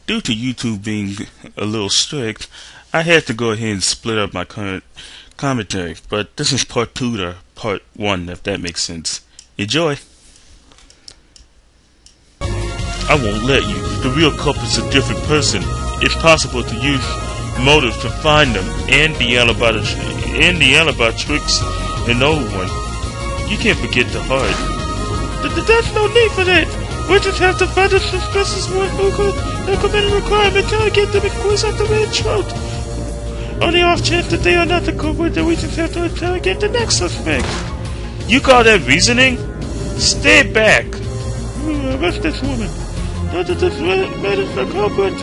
Due to YouTube being a little strict, I had to go ahead and split up my current commentary, but this is part 2 to part 1, if that makes sense. Enjoy! I won't let you. The real culprit's a different person. It's possible to use motive to find them, and the alibi tricks an old one. You can't forget the heart. There's no need for that! We just have to find a suspicious one who committed a crime and interrogate them and quiz out the real truth. On the off chance that they are not the culprit, then we just have to interrogate the next suspect. You call that reasoning? Stay back! Arrest this woman. Not that this man is the culprit.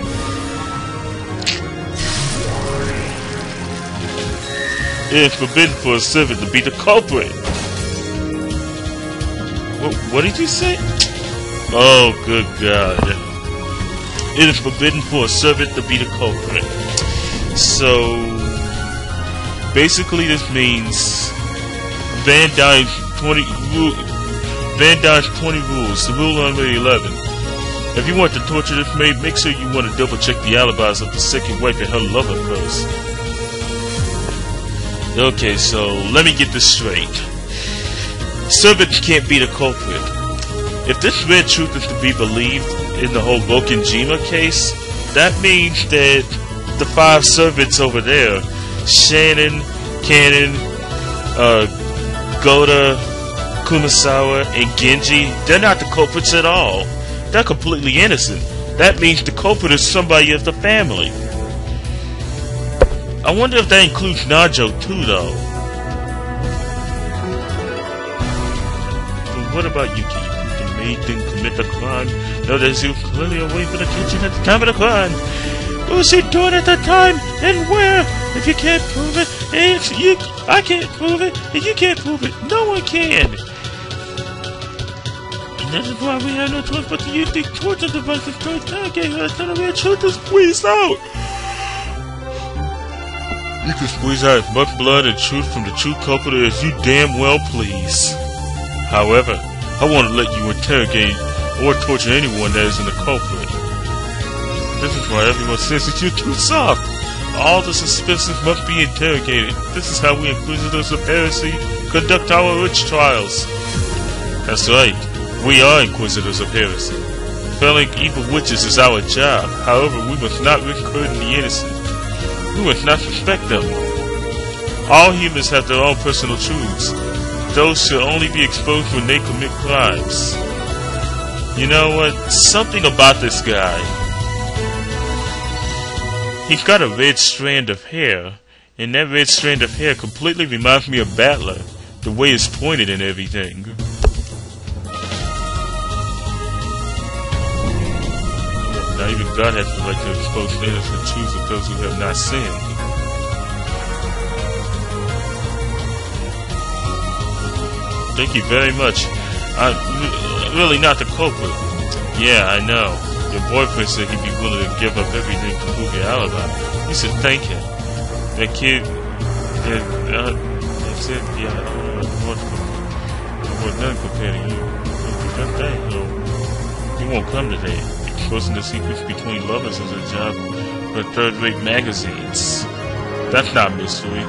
It is forbidden for a servant to be the culprit. What did you say? Oh, good God. It is forbidden for a servant to be the culprit. So, basically this means Van Dyne's 20 rules, the rule number 11. If you want to torture this maid, make sure you want to double check the alibis of the second wife and her lover first. Okay, so let me get this straight. Servants can't be the culprit. If this red truth is to be believed in the whole Bokenjima case, that means that the 5 servants over there, Shannon, Cannon, Goda, Kumasawa, and Genji, they're not the culprits at all. They're completely innocent. That means the culprit is somebody of the family. I wonder if that includes Najo too, though. But what about Yuki? The maid didn't commit the crime. No, she was clearly away from the kitchen at the time of the crime. What was she doing at that time? And where? If you can't prove it, I can't prove it, and you can't prove it. No one can. And that is why we have no choice but to use these torture devices to interrogate her until the real truth is squeezed out. You can squeeze out as much blood and truth from the true culprit as you damn well please. However, I won't let you interrogate or torture anyone that isn't a culprit. This is why everyone says that you're too soft. All the suspicious must be interrogated. This is how we Inquisitors of Heresy conduct our witch trials. That's right, we are Inquisitors of Heresy. Felling evil witches is our job. However, we must not risk hurting the innocent. We must not suspect them. All humans have their own personal truths. Those should only be exposed when they commit crimes. You know what? Something about this guy. He's got a red strand of hair, and that red strand of hair completely reminds me of Battler. The way it's pointed and everything. Now even God has the right to expose the innocent truths of those who have not sinned. Thank you very much. I'm really not the culprit. Yeah, I know. Your boyfriend said he'd be willing to give up everything to prove your alibi. You should thank him. That kid... that's it. Yeah, I don't know what none compared to you. Just that, though. He won't come today. Exposing the secrets between lovers is a job for third-rate magazines. That's not mystery.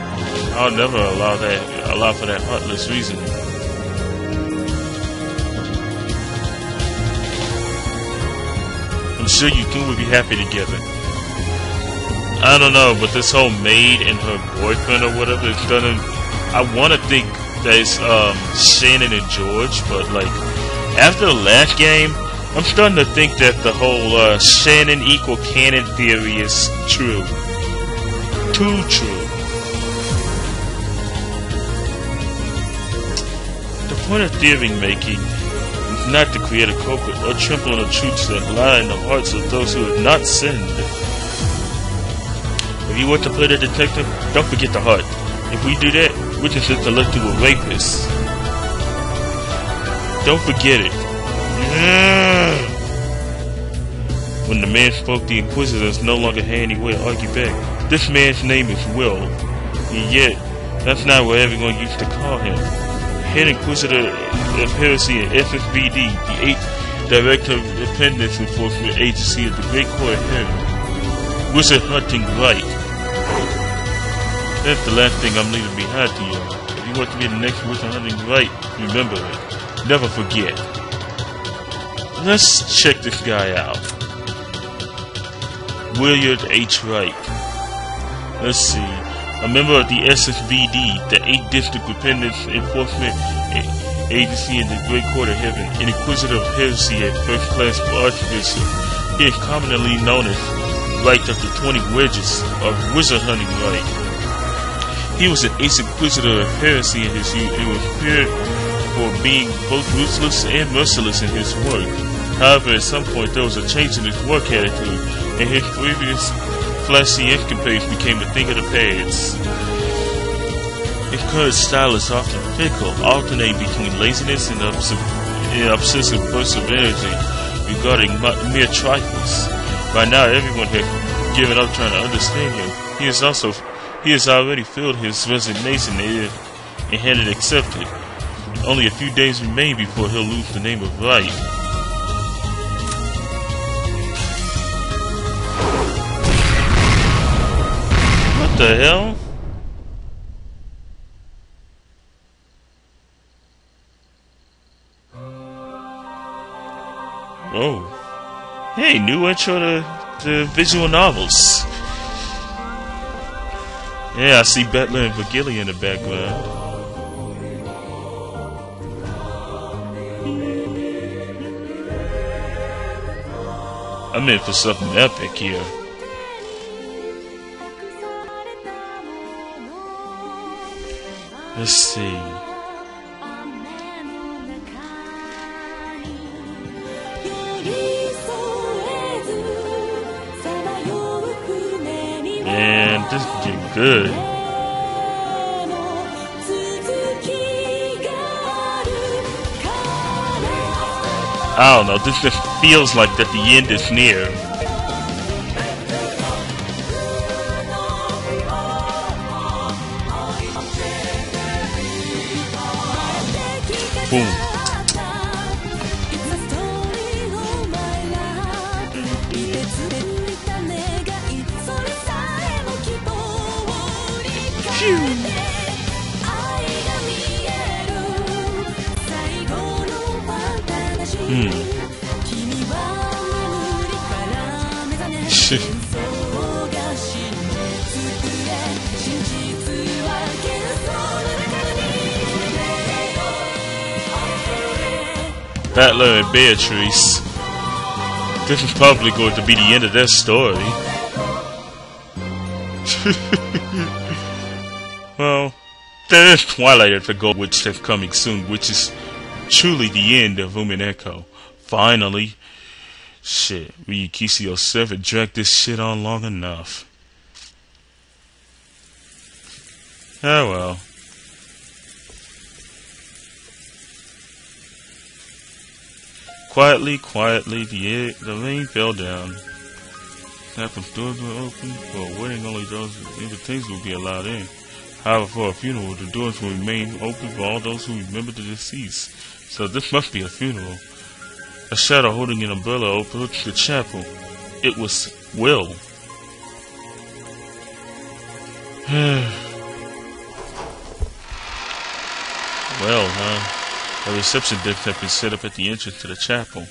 I'll never allow for that heartless reasoning. I'm sure you two would be happy together. I don't know, but this whole maid and her boyfriend or whatever is done. I want to think that it's Shannon and George, but like after the last game, I'm starting to think that the whole Shannon equal canon theory is true. Too true. The point of theory making is not to create a culprit or trample on the truths that lie in the hearts of those who have not sinned. If you want to play the detective, don't forget the heart. If we do that, we're just elect to a rapist. Don't forget it. When the man spoke, the Inquisitors no longer had any way to argue back. This man's name is Will, and yet that's not what everyone used to call him. Head Inquisitor of Heresy and FFBD, Director of Independence Enforcement Agency of the Great Court of Heaven. Wizard hunting right. That's the last thing I'm leaving behind to you. If you want to be the next wizard hunting right, remember it. Never forget. Let's check this guy out. Willard H. Wright. Let's see. A member of the SSVD, the 8th District Independence Enforcement Agency in the Great Court of Heaven, an inquisitor of heresy at first-class archbishop. He is commonly known as Wright of the 20 Wedges of wizard hunting right. He was an ace-inquisitor of heresy in his youth and was feared for being both ruthless and merciless in his work. However, at some point there was a change in his work attitude, and his previous flashy escapades became a thing of the past. His current style is often fickle, alternating between laziness and obsessive bursts of energy regarding mere trifles. By now, everyone has given up trying to understand him. He has already filled his resignation and had it accepted. Only a few days remain before he'll lose the name of Wright. What the hell? Oh. Hey, new intro to visual novels. Yeah, I see Butler and Virgilia in the background. I'm in for something epic here. Let's see. Man, this is getting good. I don't know, this just feels like that the end is near. Boom. Battler and Beatrice. This is probably going to be the end of their story. Well, there is Twilight at the Gold, which is coming soon, which is truly the end of Umineko. Finally. Shit, Ryukishi 07 dragged this shit on long enough. Oh well. Quietly, the rain fell down. Snapham's doors were open. For a wedding, only those invitations will be allowed in. However, for a funeral, the doors will remain open for all those who remember the deceased. So this must be a funeral. A shadow holding an umbrella approached the chapel. It was Will. Well, a reception desk had been set up at the entrance to the chapel.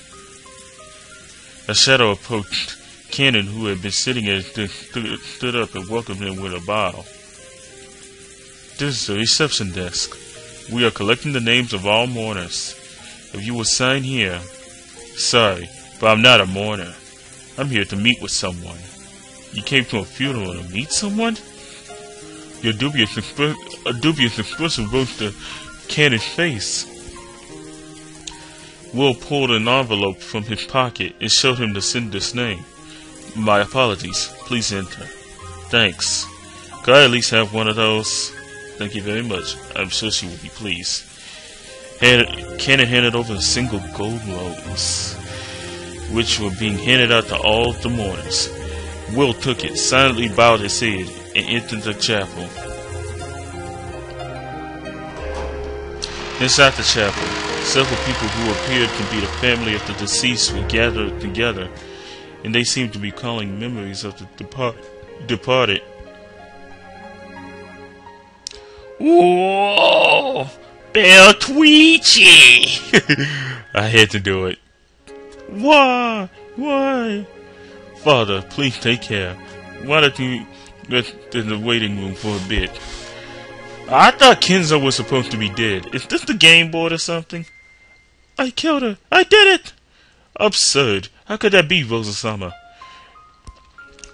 A shadow approached Cannon, who had been sitting at it, stood up and welcomed him with a bow. This is the reception desk. We are collecting the names of all mourners. If you will sign here. Sorry, but I'm not a mourner. I'm here to meet with someone. You came to a funeral to meet someone? A dubious expression rose to Cannon's face. Will pulled an envelope from his pocket and showed him the sender's name. My apologies. Please enter. Thanks. Could I at least have one of those? Thank you very much. I'm sure she will be pleased. Cannon handed over a single gold rose, which were being handed out to all the mourners. Will took it, silently bowed his head, and entered the chapel. Inside the chapel, Several people who appeared to be the family of the deceased were gathered together, and they seemed to be calling memories of the departed. Whoa! Bell Tweechy! I had to do it. Why? Why? Father, please take care. Why don't you get in the waiting room for a bit? I thought Kenzo was supposed to be dead. Is this the game board or something? I killed her. I did it! Absurd. How could that be, Rosa-sama?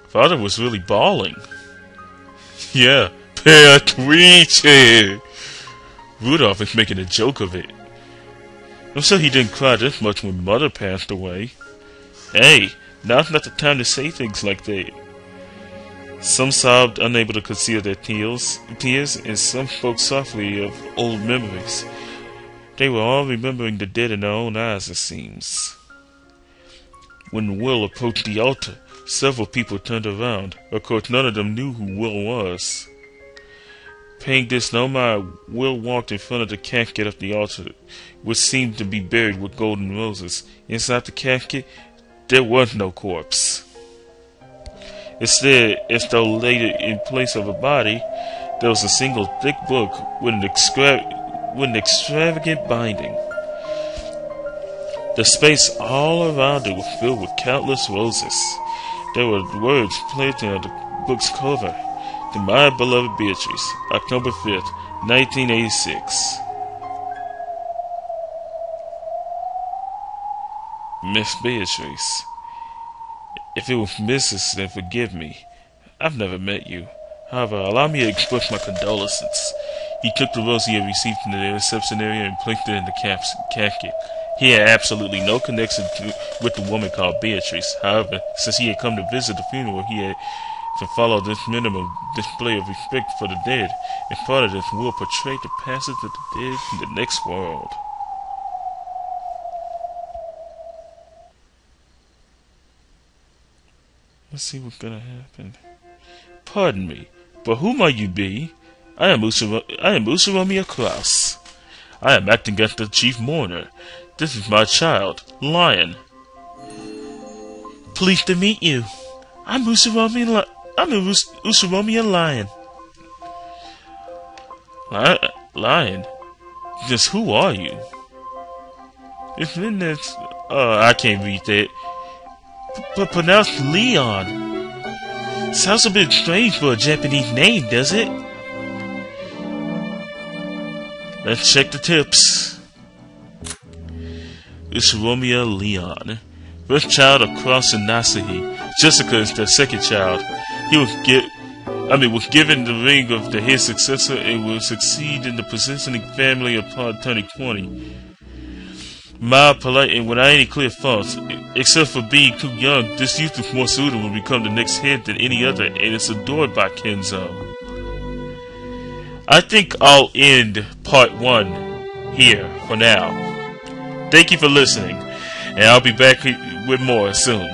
Father was really bawling. Yeah, Bell Tweechy! Rudolph is making a joke of it. I'm sure he didn't cry this much when Mother passed away. Hey, now's not the time to say things like that. Some sobbed, unable to conceal their tears, and some spoke softly of old memories. They were all remembering the dead in their own eyes, it seems. When Will approached the altar, several people turned around. Of course, none of them knew who Will was. Paying this no mind, Will walked in front of the casket of the altar, which seemed to be buried with golden roses. Inside the casket, there was no corpse. Instead, as though laid in place of a body, there was a single thick book with an extravagant binding. The space all around it was filled with countless roses. There were words planted on the book's cover. To my beloved Beatrice, October 5th, 1986. Miss Beatrice. If it was Mrs., then forgive me. I've never met you. However, allow me to express my condolences. He took the rose he had received from the reception area and placed it in the casket. He had absolutely no connection with the woman called Beatrice. However, since he had come to visit the funeral, he had to follow this minimum display of respect for the dead, and part of this will portray the passage of the dead in the next world. Let's see what's gonna happen. Pardon me, but who might you be? I am Usuromi Kraus. I am acting as the chief mourner. This is my child, Lion. Pleased to meet you. I'm Usuromi Lion. Lion? Just who are you? It's been this. I can't read that. But pronounced Leon. Sounds a bit strange for a Japanese name, does it? Let's check the tips. Usuromi Leon. First child of Cross and Nasahi. Jessica is their second child. He was given the ring of the head successor and will succeed in the positioning family upon turning 20. Mild, polite, and without any clear faults. Except for being too young, this youth is more suitable to become the next head than any other, and is adored by Kenzo. I think I'll end part 1 here for now. Thank you for listening, and I'll be back with more soon.